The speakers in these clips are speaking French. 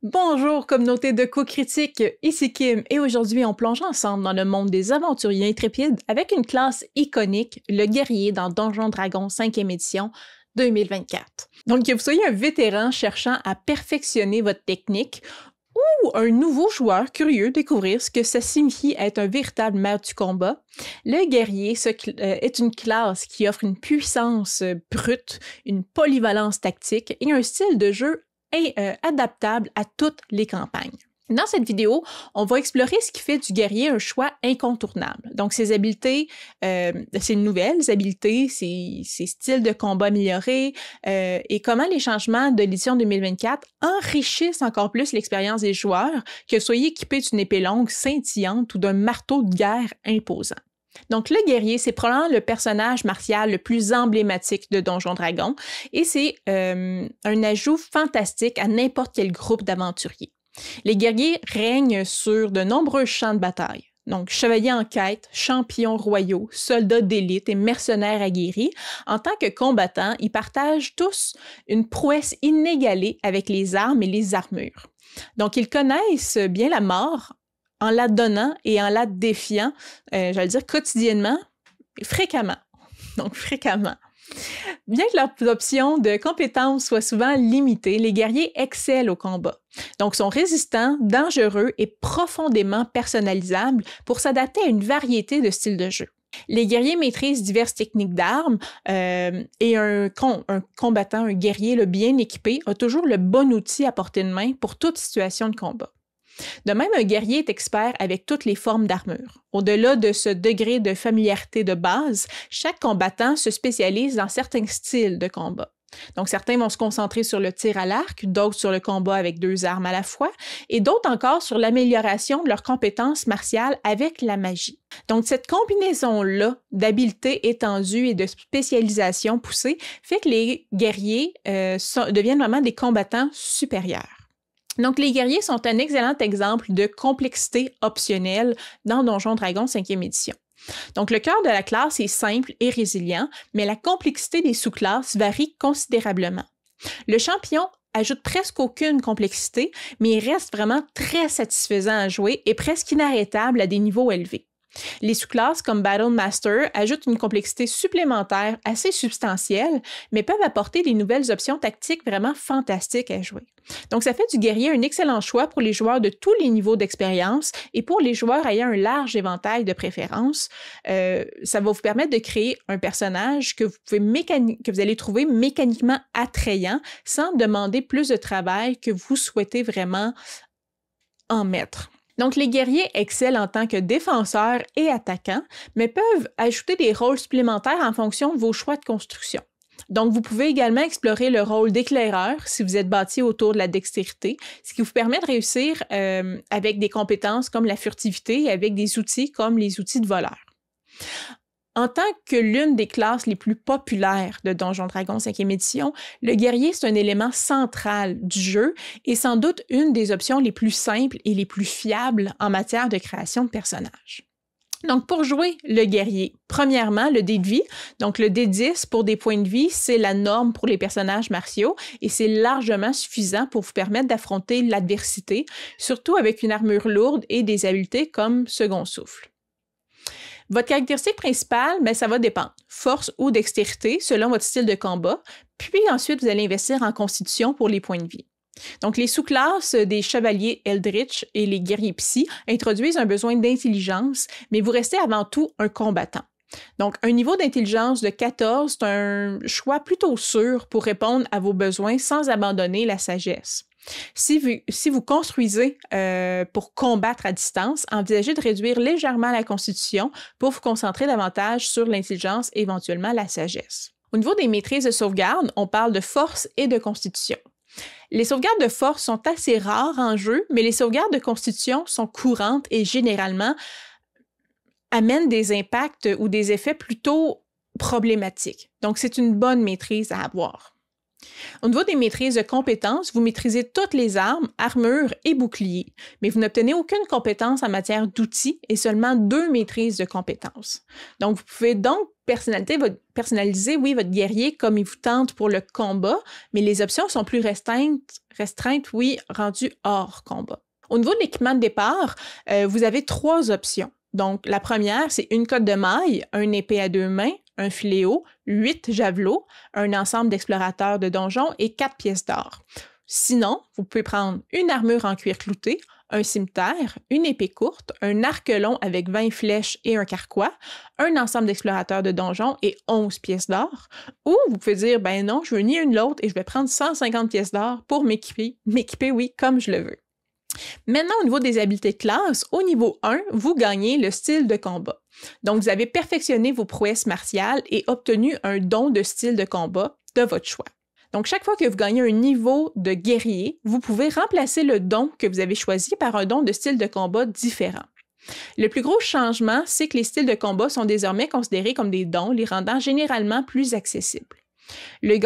Bonjour communauté de co-critique, ici Kim et aujourd'hui on plonge ensemble dans le monde des aventuriers intrépides avec une classe iconique, le guerrier dans Donjons Dragons 5e édition 2024. Donc que vous soyez un vétéran cherchant à perfectionner votre technique ou un nouveau joueur curieux de découvrir ce que ça signifie être un véritable maître du combat, le guerrier est une classe qui offre une puissance brute, une polyvalence tactique et un style de jeu adaptable à toutes les campagnes. Dans cette vidéo, on va explorer ce qui fait du guerrier un choix incontournable. Donc, ses habiletés, ses nouvelles habiletés, ses styles de combat améliorés et comment les changements de l'édition 2024 enrichissent encore plus l'expérience des joueurs, que vous soyez équipé d'une épée longue scintillante ou d'un marteau de guerre imposant. Donc, le guerrier, c'est probablement le personnage martial le plus emblématique de Donjons Dragons et c'est un ajout fantastique à n'importe quel groupe d'aventuriers. Les guerriers règnent sur de nombreux champs de bataille. Donc, chevaliers en quête, champions royaux, soldats d'élite et mercenaires aguerris, en tant que combattants, ils partagent tous une prouesse inégalée avec les armes et les armures. Donc, ils connaissent bien la mort en la donnant et en la défiant, j'allais dire quotidiennement, fréquemment. Donc, fréquemment. Bien que leurs options de compétences soient souvent limitées, les guerriers excellent au combat. Donc, sont résistants, dangereux et profondément personnalisables pour s'adapter à une variété de styles de jeu. Les guerriers maîtrisent diverses techniques d'armes et un combattant, un guerrier bien équipé, a toujours le bon outil à portée de main pour toute situation de combat. De même, un guerrier est expert avec toutes les formes d'armure. Au-delà de ce degré de familiarité de base, chaque combattant se spécialise dans certains styles de combat. Donc, certains vont se concentrer sur le tir à l'arc, d'autres sur le combat avec 2 armes à la fois, et d'autres encore sur l'amélioration de leurs compétences martiales avec la magie. Donc, cette combinaison-là d'habiletés étendues et de spécialisation poussée fait que les guerriers deviennent vraiment des combattants supérieurs. Donc, les guerriers sont un excellent exemple de complexité optionnelle dans Donjons Dragons 5e édition. Donc, le cœur de la classe est simple et résilient, mais la complexité des sous-classes varie considérablement. Le champion ajoute presque aucune complexité, mais il reste vraiment très satisfaisant à jouer et presque inarrêtable à des niveaux élevés. Les sous-classes comme Battle Master ajoutent une complexité supplémentaire assez substantielle, mais peuvent apporter des nouvelles options tactiques vraiment fantastiques à jouer. Donc, ça fait du guerrier un excellent choix pour les joueurs de tous les niveaux d'expérience et pour les joueurs ayant un large éventail de préférences. Ça va vous permettre de créer un personnage que vous allez trouver mécaniquement attrayant sans demander plus de travail que vous souhaitez vraiment en mettre. Donc, les guerriers excellent en tant que défenseurs et attaquants, mais peuvent ajouter des rôles supplémentaires en fonction de vos choix de construction. Donc, vous pouvez également explorer le rôle d'éclaireur si vous êtes bâti autour de la dextérité, ce qui vous permet de réussir avec des compétences comme la furtivité et avec des outils comme les outils de voleur. En tant que l'une des classes les plus populaires de Donjons Dragons 5e édition, le guerrier, c'est un élément central du jeu et sans doute une des options les plus simples et les plus fiables en matière de création de personnages. Donc, pour jouer le guerrier, premièrement, le dé de vie. Donc, le dé 10 pour des points de vie, c'est la norme pour les personnages martiaux et c'est largement suffisant pour vous permettre d'affronter l'adversité, surtout avec une armure lourde et des habiletés comme second souffle. Votre caractéristique principale, ça va dépendre. Force ou dextérité, selon votre style de combat. Puis ensuite, vous allez investir en constitution pour les points de vie. Donc, les sous-classes des chevaliers Eldritch et les guerriers psy introduisent un besoin d'intelligence, mais vous restez avant tout un combattant. Donc, un niveau d'intelligence de 14, c'est un choix plutôt sûr pour répondre à vos besoins sans abandonner la sagesse. Si vous construisez pour combattre à distance, envisagez de réduire légèrement la constitution pour vous concentrer davantage sur l'intelligence et éventuellement la sagesse. Au niveau des maîtrises de sauvegarde, on parle de force et de constitution. Les sauvegardes de force sont assez rares en jeu, mais les sauvegardes de constitution sont courantes et généralement amènent des impacts ou des effets plutôt problématiques. Donc, c'est une bonne maîtrise à avoir. Au niveau des maîtrises de compétences, vous maîtrisez toutes les armes, armures et boucliers, mais vous n'obtenez aucune compétence en matière d'outils et seulement 2 maîtrises de compétences. Donc, vous pouvez donc personnaliser, oui, votre guerrier comme il vous tente pour le combat, mais les options sont plus restreintes, oui, rendues hors combat. Au niveau de l'équipement de départ, vous avez 3 options. Donc, la première, c'est une cotte de maille, une épée à 2 mains, un fléau, 8 javelots, un ensemble d'explorateurs de donjons et 4 pièces d'or. Sinon, vous pouvez prendre une armure en cuir clouté, un cimeterre, une épée courte, un arc long avec 20 flèches et un carquois, un ensemble d'explorateurs de donjons et 11 pièces d'or. Ou vous pouvez dire, ben non, je veux ni une ni l'autre et je vais prendre 150 pièces d'or pour m'équiper, oui, comme je le veux. Maintenant, au niveau des habiletés de classe, au niveau 1, vous gagnez le style de combat. Donc, vous avez perfectionné vos prouesses martiales et obtenu un don de style de combat de votre choix. Donc, chaque fois que vous gagnez un niveau de guerrier, vous pouvez remplacer le don que vous avez choisi par un don de style de combat différent. Le plus gros changement, c'est que les styles de combat sont désormais considérés comme des dons, les rendant généralement plus accessibles. Le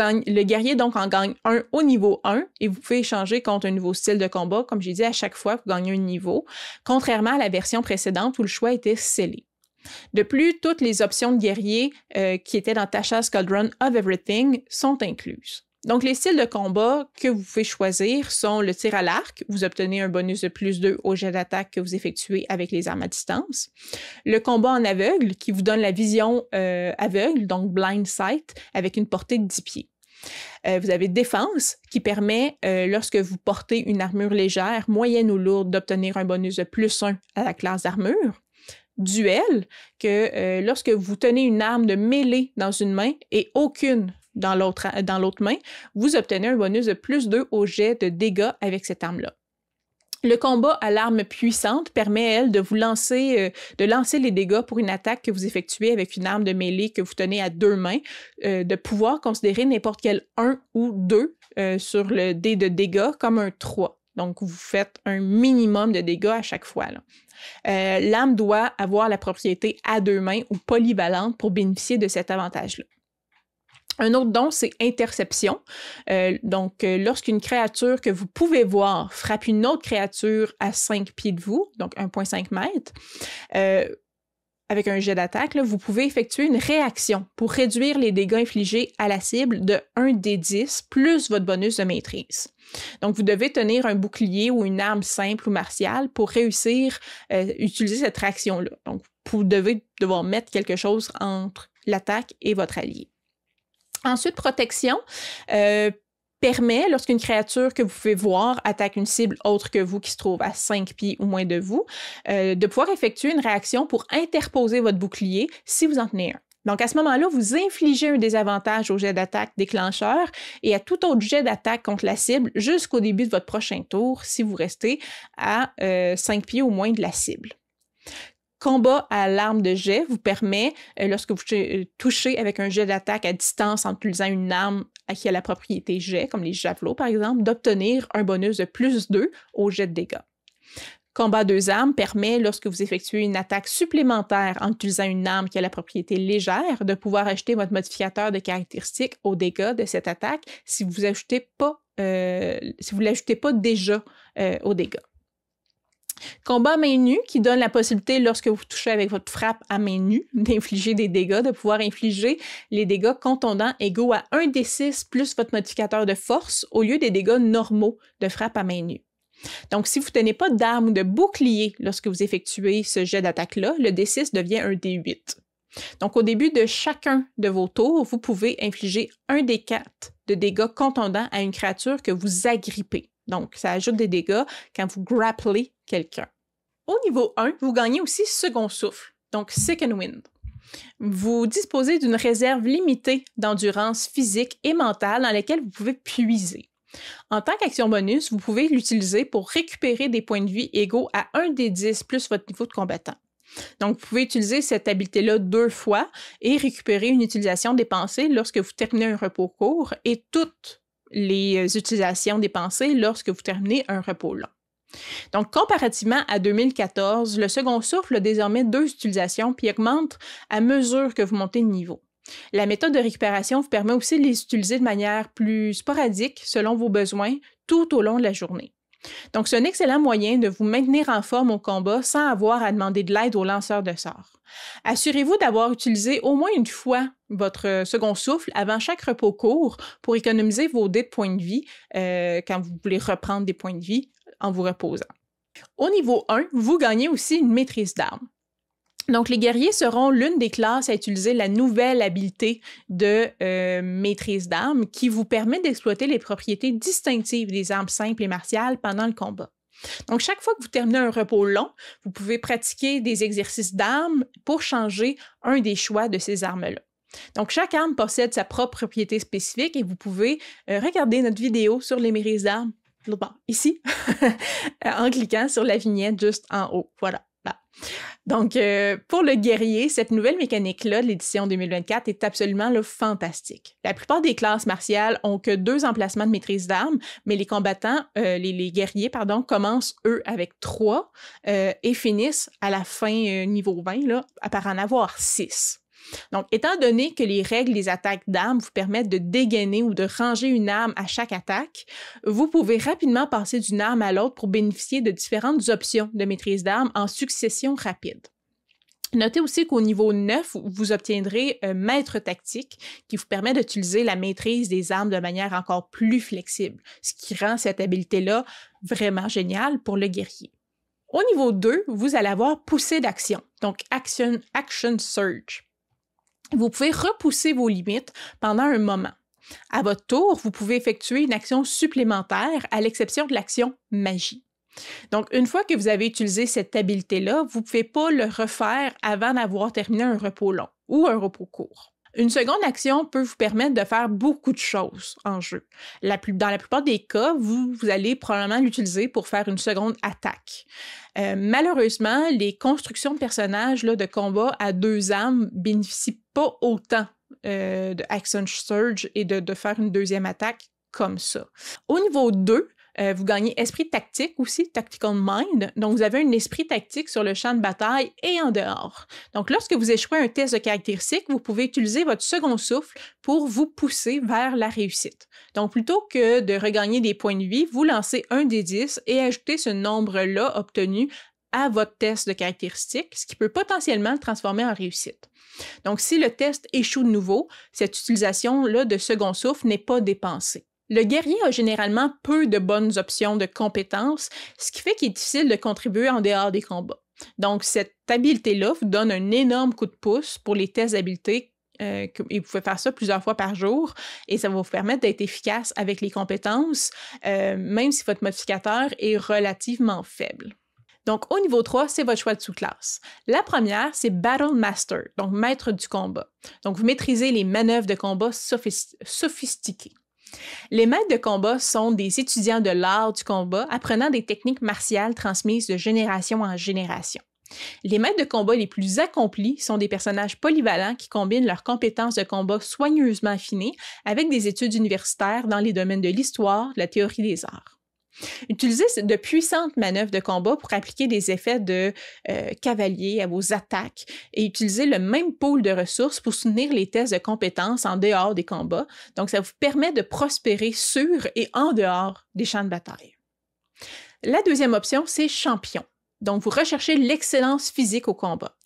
guerrier donc en gagne un au niveau 1 et vous pouvez échanger contre un nouveau style de combat. Comme j'ai dit, à chaque fois, vous gagnez un niveau, contrairement à la version précédente où le choix était scellé. De plus, toutes les options de guerrier qui étaient dans Tasha's Cauldron of Everything sont incluses. Donc, les styles de combat que vous pouvez choisir sont le tir à l'arc. Vous obtenez un bonus de +2 au jet d'attaque que vous effectuez avec les armes à distance. Le combat en aveugle qui vous donne la vision aveugle, donc blind sight, avec une portée de 10 pieds. Vous avez défense qui permet, lorsque vous portez une armure légère, moyenne ou lourde, d'obtenir un bonus de +1 à la classe d'armure. Duel, que lorsque vous tenez une arme de mêlée dans une main et aucune dans l'autre main, vous obtenez un bonus de +2 au jet de dégâts avec cette arme-là. Le combat à l'arme puissante permet, elle, de lancer les dégâts pour une attaque que vous effectuez avec une arme de mêlée que vous tenez à 2 mains, de pouvoir considérer n'importe quel 1 ou 2 sur le dé de dégâts comme un 3. Donc, vous faites un minimum de dégâts à chaque fois. L'arme doit avoir la propriété à 2 mains ou polyvalente pour bénéficier de cet avantage-là. Un autre don, c'est interception. Lorsqu'une créature que vous pouvez voir frappe une autre créature à 5 pieds de vous, donc 1,5 mètres, avec un jet d'attaque, vous pouvez effectuer une réaction pour réduire les dégâts infligés à la cible de 1d10 plus votre bonus de maîtrise. Donc, vous devez tenir un bouclier ou une arme simple ou martiale pour réussir à utiliser cette réaction-là. Donc, vous devez devoir mettre quelque chose entre l'attaque et votre allié. Ensuite, protection permet, lorsqu'une créature que vous pouvez voir attaque une cible autre que vous qui se trouve à 5 pieds ou moins de vous, de pouvoir effectuer une réaction pour interposer votre bouclier si vous en tenez un. Donc, à ce moment-là, vous infligez un désavantage au jet d'attaque déclencheur et à tout autre jet d'attaque contre la cible jusqu'au début de votre prochain tour si vous restez à 5 pieds ou moins de la cible. Combat à l'arme de jet vous permet, lorsque vous touchez avec un jet d'attaque à distance en utilisant une arme qui a la propriété jet, comme les javelots par exemple, d'obtenir un bonus de +2 au jet de dégâts. Combat à 2 armes permet, lorsque vous effectuez une attaque supplémentaire en utilisant une arme qui a la propriété légère, de pouvoir ajouter votre modificateur de caractéristique aux dégâts de cette attaque si vous l'ajoutez pas déjà aux dégâts. Combat à main nue qui donne la possibilité, lorsque vous touchez avec votre frappe à main nue, d'infliger des dégâts, de pouvoir infliger les dégâts contondants égaux à 1d6 plus votre modificateur de force au lieu des dégâts normaux de frappe à main nue. Donc, si vous ne tenez pas d'arme ou de bouclier lorsque vous effectuez ce jet d'attaque-là, le D6 devient un D8. Donc, au début de chacun de vos tours, vous pouvez infliger un D4 de dégâts contondants à une créature que vous agrippez. Donc, ça ajoute des dégâts quand vous grapplez quelqu'un. Au niveau 1, vous gagnez aussi second souffle, donc second wind. Vous disposez d'une réserve limitée d'endurance physique et mentale dans laquelle vous pouvez puiser. En tant qu'action bonus, vous pouvez l'utiliser pour récupérer des points de vie égaux à 1d10 plus votre niveau de combattant. Donc, vous pouvez utiliser cette habileté-là 2 fois et récupérer une utilisation dépensée lorsque vous terminez un repos court et toutes les utilisations dépensées lorsque vous terminez un repos long. Donc, comparativement à 2014, le second souffle a désormais 2 utilisations puis augmente à mesure que vous montez de niveau. La méthode de récupération vous permet aussi de les utiliser de manière plus sporadique selon vos besoins tout au long de la journée. Donc, c'est un excellent moyen de vous maintenir en forme au combat sans avoir à demander de l'aide aux lanceurs de sorts. Assurez-vous d'avoir utilisé au moins une fois votre second souffle avant chaque repos court pour économiser vos dés de points de vie quand vous voulez reprendre des points de vie en vous reposant. Au niveau 1, vous gagnez aussi une maîtrise d'armes. Donc, les guerriers seront l'une des classes à utiliser la nouvelle habilité de maîtrise d'armes qui vous permet d'exploiter les propriétés distinctives des armes simples et martiales pendant le combat. Donc, chaque fois que vous terminez un repos long, vous pouvez pratiquer des exercices d'armes pour changer un des choix de ces armes-là. Donc, chaque arme possède sa propre propriété spécifique et vous pouvez regarder notre vidéo sur les maîtrises d'armes, ici, en cliquant sur la vignette juste en haut. Voilà. Là. Donc, pour le guerrier, cette nouvelle mécanique-là de l'édition 2024 est absolument fantastique. La plupart des classes martiales ont que 2 emplacements de maîtrise d'armes, mais les combattants, les guerriers, commencent, eux, avec 3 et finissent à la fin niveau 20, là, par en avoir 6. Donc, étant donné que les règles des attaques d'armes vous permettent de dégainer ou de ranger une arme à chaque attaque, vous pouvez rapidement passer d'une arme à l'autre pour bénéficier de différentes options de maîtrise d'armes en succession rapide. Notez aussi qu'au niveau 9, vous obtiendrez Maître tactique qui vous permet d'utiliser la maîtrise des armes de manière encore plus flexible, ce qui rend cette habileté-là vraiment géniale pour le guerrier. Au niveau 2, vous allez avoir Poussée d'action, donc Action Surge. Vous pouvez repousser vos limites pendant un moment. À votre tour, vous pouvez effectuer une action supplémentaire à l'exception de l'action magie. Donc, une fois que vous avez utilisé cette habileté-là, vous ne pouvez pas le refaire avant d'avoir terminé un repos long ou un repos court. Une seconde action peut vous permettre de faire beaucoup de choses en jeu. Dans la plupart des cas, vous allez probablement l'utiliser pour faire une seconde attaque. Malheureusement, les constructions de personnages de combat à 2 armes bénéficient pas autant de Action Surge et de faire une deuxième attaque comme ça. Au niveau 2, vous gagnez esprit tactique aussi, Tactical Mind. Donc, vous avez un esprit tactique sur le champ de bataille et en dehors. Donc, lorsque vous échouez un test de caractéristiques, vous pouvez utiliser votre second souffle pour vous pousser vers la réussite. Donc, plutôt que de regagner des points de vie, vous lancez un des 10 et ajoutez ce nombre-là obtenu à votre test de caractéristiques, ce qui peut potentiellement le transformer en réussite. Donc, si le test échoue de nouveau, cette utilisation-là de second souffle n'est pas dépensée. Le guerrier a généralement peu de bonnes options de compétences, ce qui fait qu'il est difficile de contribuer en dehors des combats. Donc, cette habileté-là vous donne un énorme coup de pouce pour les tests d'habileté et vous pouvez faire ça plusieurs fois par jour et ça va vous permettre d'être efficace avec les compétences, même si votre modificateur est relativement faible. Donc, au niveau 3, c'est votre choix de sous-classe. La première, c'est Battle Master, donc maître du combat. Donc, vous maîtrisez les manœuvres de combat sophistiquées. Les maîtres de combat sont des étudiants de l'art du combat apprenant des techniques martiales transmises de génération en génération. Les maîtres de combat les plus accomplis sont des personnages polyvalents qui combinent leurs compétences de combat soigneusement affinées avec des études universitaires dans les domaines de l'histoire, de la théorie des arts. Utilisez de puissantes manœuvres de combat pour appliquer des effets de cavalier à vos attaques et utilisez le même pool de ressources pour soutenir les tests de compétences en dehors des combats. Donc, ça vous permet de prospérer sur et en dehors des champs de bataille. La deuxième option, c'est champion. Donc, vous recherchez l'excellence physique au combat.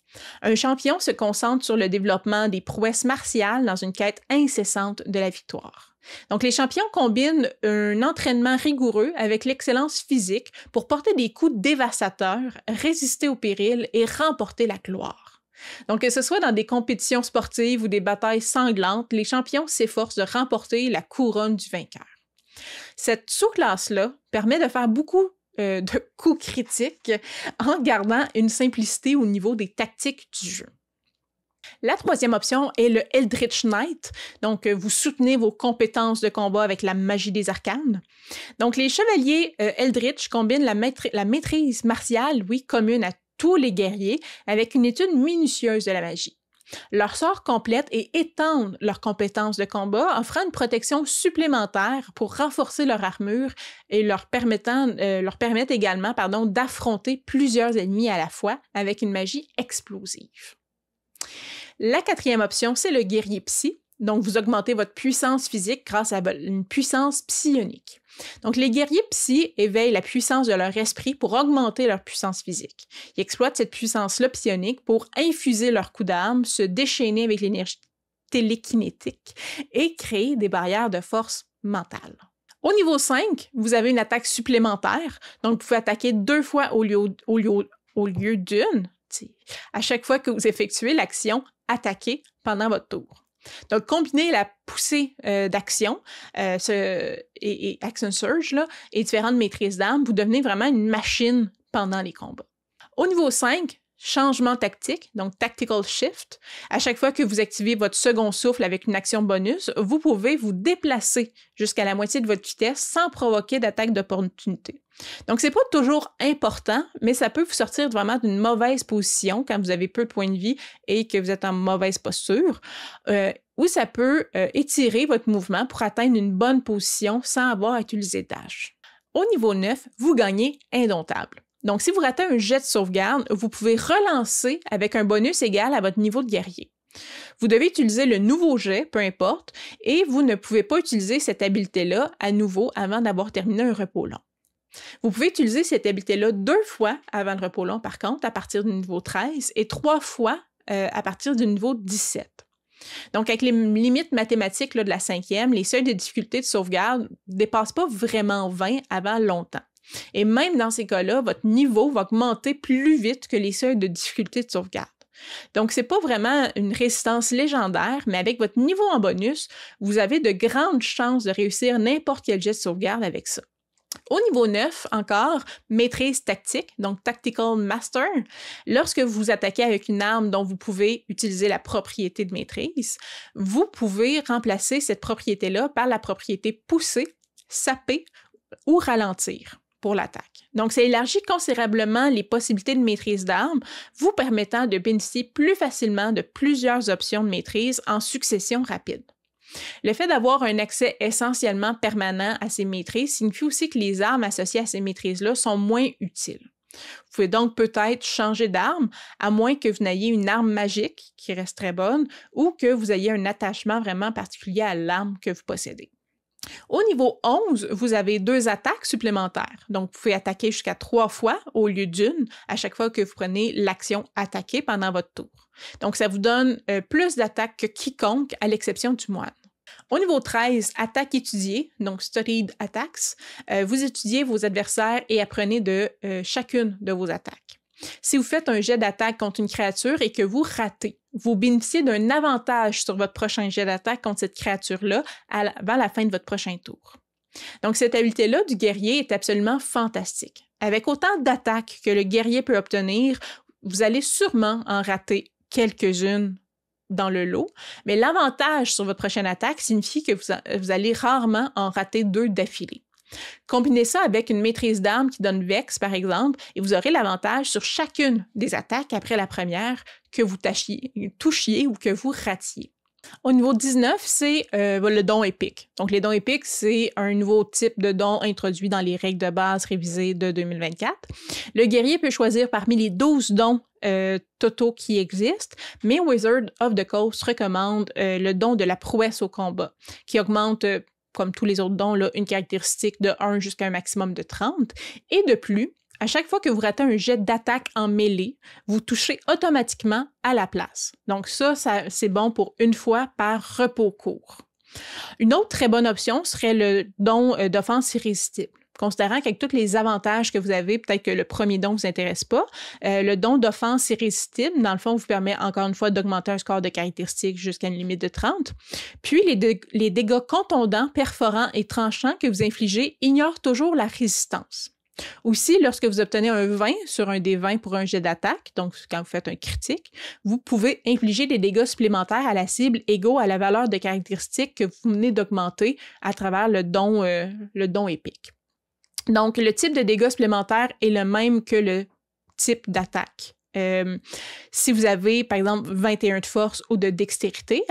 Un champion se concentre sur le développement des prouesses martiales dans une quête incessante de la victoire. Donc, les champions combinent un entraînement rigoureux avec l'excellence physique pour porter des coups dévastateurs, résister au péril et remporter la gloire. Donc, que ce soit dans des compétitions sportives ou des batailles sanglantes, les champions s'efforcent de remporter la couronne du vainqueur. Cette sous-classe-là permet de faire beaucoup de coups critiques en gardant une simplicité au niveau des tactiques du jeu. La troisième option est le Eldritch Knight. Donc, vous soutenez vos compétences de combat avec la magie des arcanes. Donc, les chevaliers Eldritch combinent la maîtrise martiale, commune à tous les guerriers, avec une étude minutieuse de la magie. Leurs sorts complètent et étendent leurs compétences de combat, offrant une protection supplémentaire pour renforcer leur armure et leur permettent également d'affronter plusieurs ennemis à la fois avec une magie explosive. La quatrième option, c'est le guerrier psy. Donc, vous augmentez votre puissance physique grâce à une puissance psionique. Donc, les guerriers psy éveillent la puissance de leur esprit pour augmenter leur puissance physique. Ils exploitent cette puissance-là psionique pour infuser leur coup d'arme, se déchaîner avec l'énergie télékinétique et créer des barrières de force mentale. Au niveau 5, vous avez une attaque supplémentaire. Donc, vous pouvez attaquer 2 fois au lieu d'une, à chaque fois que vous effectuez l'action « attaquer » pendant votre tour. Donc, combiner la poussée d'action et Action Surge là, et différentes maîtrises d'armes, vous devenez vraiment une machine pendant les combats. Au niveau 5, changement tactique, donc Tactical Shift. À chaque fois que vous activez votre second souffle avec une action bonus, vous pouvez vous déplacer jusqu'à la moitié de votre vitesse sans provoquer d'attaque d'opportunité. Donc, c'est pas toujours important, mais ça peut vous sortir vraiment d'une mauvaise position quand vous avez peu de points de vie et que vous êtes en mauvaise posture, ou ça peut étirer votre mouvement pour atteindre une bonne position sans avoir à utiliser dash. Au niveau 9, vous gagnez Indomptable. Donc, si vous ratez un jet de sauvegarde, vous pouvez relancer avec un bonus égal à votre niveau de guerrier. Vous devez utiliser le nouveau jet, peu importe, et vous ne pouvez pas utiliser cette habileté-là à nouveau avant d'avoir terminé un repos long. Vous pouvez utiliser cette habileté-là 2 fois avant le repos long, par contre, à partir du niveau 13 et 3 fois à partir du niveau 17. Donc, avec les limites mathématiques là, de la 5e, les seuils de difficulté de sauvegarde ne dépassent pas vraiment 20 avant longtemps. Et même dans ces cas-là, votre niveau va augmenter plus vite que les seuils de difficulté de sauvegarde. Donc, ce n'est pas vraiment une résistance légendaire, mais avec votre niveau en bonus, vous avez de grandes chances de réussir n'importe quel jet de sauvegarde avec ça. Au niveau 9, encore, maîtrise tactique, donc Tactical Master. Lorsque vous attaquez avec une arme dont vous pouvez utiliser la propriété de maîtrise, vous pouvez remplacer cette propriété-là par la propriété pousser, saper ou ralentir pour l'attaque. Donc, ça élargit considérablement les possibilités de maîtrise d'armes, vous permettant de bénéficier plus facilement de plusieurs options de maîtrise en succession rapide. Le fait d'avoir un accès essentiellement permanent à ces maîtrises signifie aussi que les armes associées à ces maîtrises-là sont moins utiles. Vous pouvez donc peut-être changer d'arme, à moins que vous n'ayez une arme magique qui reste très bonne ou que vous ayez un attachement vraiment particulier à l'arme que vous possédez. Au niveau 11, vous avez 2 attaques supplémentaires. Donc, vous pouvez attaquer jusqu'à 3 fois au lieu d'une à chaque fois que vous prenez l'action « attaquer » pendant votre tour. Donc, ça vous donne plus d'attaques que quiconque, à l'exception du moine. Au niveau 13, attaque étudiée, donc Studied Attacks, vous étudiez vos adversaires et apprenez de chacune de vos attaques. Si vous faites un jet d'attaque contre une créature et que vous ratez, vous bénéficiez d'un avantage sur votre prochain jet d'attaque contre cette créature-là avant la fin de votre prochain tour. Donc, cette habileté-là du guerrier est absolument fantastique. Avec autant d'attaques que le guerrier peut obtenir, vous allez sûrement en rater quelques-unes dans le lot, mais l'avantage sur votre prochaine attaque signifie que vous allez rarement en rater 2 d'affilée. Combinez ça avec une maîtrise d'armes qui donne Vex, par exemple, et vous aurez l'avantage sur chacune des attaques après la première que vous touchiez ou que vous ratiez. Au niveau 19, c'est le don épique. Donc, les dons épiques, c'est un nouveau type de don introduit dans les règles de base révisées de 2024. Le guerrier peut choisir parmi les 12 dons totaux qui existent, mais Wizard of the Coast recommande le don de la prouesse au combat, qui augmente comme tous les autres dons, là, une caractéristique de 1 jusqu'à un maximum de 30. Et de plus, à chaque fois que vous ratez un jet d'attaque en mêlée, vous touchez automatiquement à la place. Donc ça c'est bon pour une fois par repos court. Une autre très bonne option serait le don d'offense irrésistible. Considérant qu'avec tous les avantages que vous avez, peut-être que le premier don ne vous intéresse pas, le don d'offense irrésistible, dans le fond, vous permet encore une fois d'augmenter un score de caractéristiques jusqu'à une limite de 30. Puis, les dégâts contondants, perforants et tranchants que vous infligez ignorent toujours la résistance. Aussi, lorsque vous obtenez un 20 sur un des 20 pour un jet d'attaque, donc quand vous faites un critique, vous pouvez infliger des dégâts supplémentaires à la cible égaux à la valeur de caractéristiques que vous venez d'augmenter à travers le don épique. Donc, le type de dégâts supplémentaires est le même que le type d'attaque. Si vous avez, par exemple, 21 de force ou de dextérité,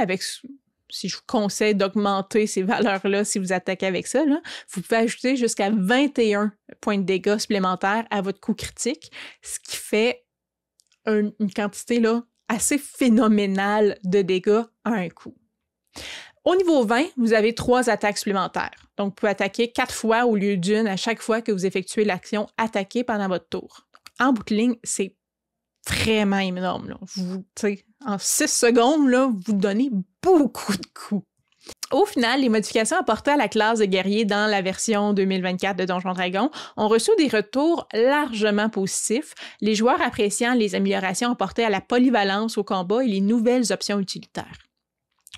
si je vous conseille d'augmenter ces valeurs-là si vous attaquez avec ça, là, vous pouvez ajouter jusqu'à 21 points de dégâts supplémentaires à votre coup critique, ce qui fait une quantité là, assez phénoménal de dégâts à un coup. Au niveau 20, vous avez 3 attaques supplémentaires. Donc, vous pouvez attaquer 4 fois au lieu d'une à chaque fois que vous effectuez l'action attaquer pendant votre tour. En bout de ligne, c'est vraiment énorme. Là. En 6 secondes, là, vous donnez beaucoup de coups. Au final, les modifications apportées à la classe de guerrier dans la version 2024 de Donjons Dragons ont reçu des retours largement positifs, les joueurs appréciant les améliorations apportées à la polyvalence au combat et les nouvelles options utilitaires.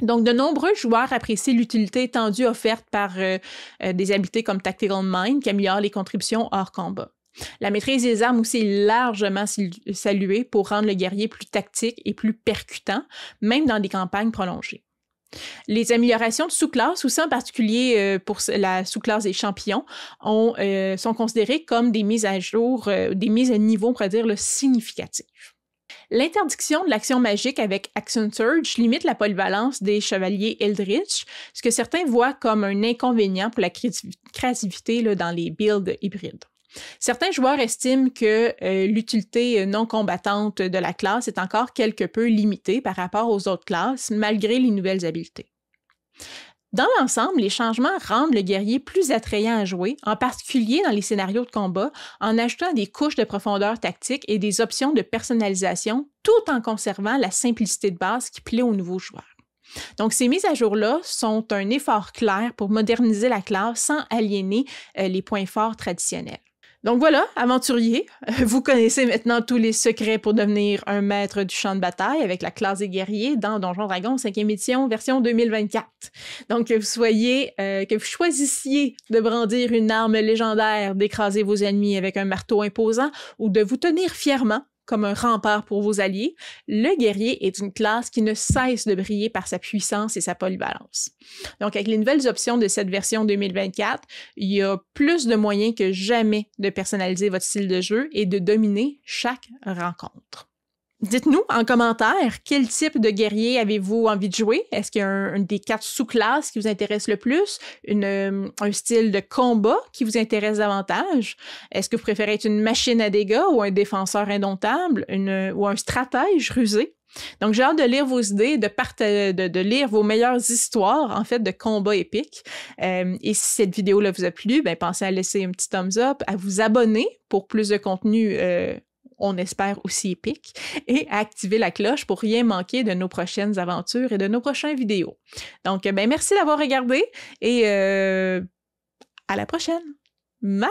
Donc, de nombreux joueurs apprécient l'utilité étendue offerte par des habiletés comme Tactical Mind qui améliorent les contributions hors combat. La maîtrise des armes aussi est largement saluée pour rendre le guerrier plus tactique et plus percutant, même dans des campagnes prolongées. Les améliorations de sous-classes, aussi en particulier pour la sous-classe des champions, sont considérées comme des mises à jour, des mises à niveau, on pourrait dire, significatives. L'interdiction de l'action magique avec Action Surge limite la polyvalence des chevaliers Eldritch, ce que certains voient comme un inconvénient pour la créativité là, dans les builds hybrides. Certains joueurs estiment que l'utilité non combattante de la classe est encore quelque peu limitée par rapport aux autres classes, malgré les nouvelles habiletés. Dans l'ensemble, les changements rendent le guerrier plus attrayant à jouer, en particulier dans les scénarios de combat, en ajoutant des couches de profondeur tactique et des options de personnalisation, tout en conservant la simplicité de base qui plaît aux nouveaux joueurs. Donc, ces mises à jour-là sont un effort clair pour moderniser la classe sans aliéner les points forts traditionnels. Donc voilà, aventuriers, vous connaissez maintenant tous les secrets pour devenir un maître du champ de bataille avec la classe des guerriers dans Donjons Dragons 5e édition version 2024. Donc que vous choisissiez de brandir une arme légendaire, d'écraser vos ennemis avec un marteau imposant ou de vous tenir fièrement comme un rempart pour vos alliés, le guerrier est une classe qui ne cesse de briller par sa puissance et sa polyvalence. Donc, avec les nouvelles options de cette version 2024, il y a plus de moyens que jamais de personnaliser votre style de jeu et de dominer chaque rencontre. Dites-nous en commentaire quel type de guerrier avez-vous envie de jouer? Est-ce qu'il y a un des 4 sous-classes qui vous intéresse le plus? Un style de combat qui vous intéresse davantage? Est-ce que vous préférez être une machine à dégâts ou un défenseur indomptable ou un stratège rusé? Donc, j'ai hâte de lire vos idées, de lire vos meilleures histoires, en fait, de combats épiques. Et si cette vidéo-là vous a plu, pensez à laisser un petit thumbs up, à vous abonner pour plus de contenu on espère aussi épique, et à activer la cloche pour rien manquer de nos prochaines aventures et de nos prochaines vidéos. Donc, merci d'avoir regardé et à la prochaine. Bye!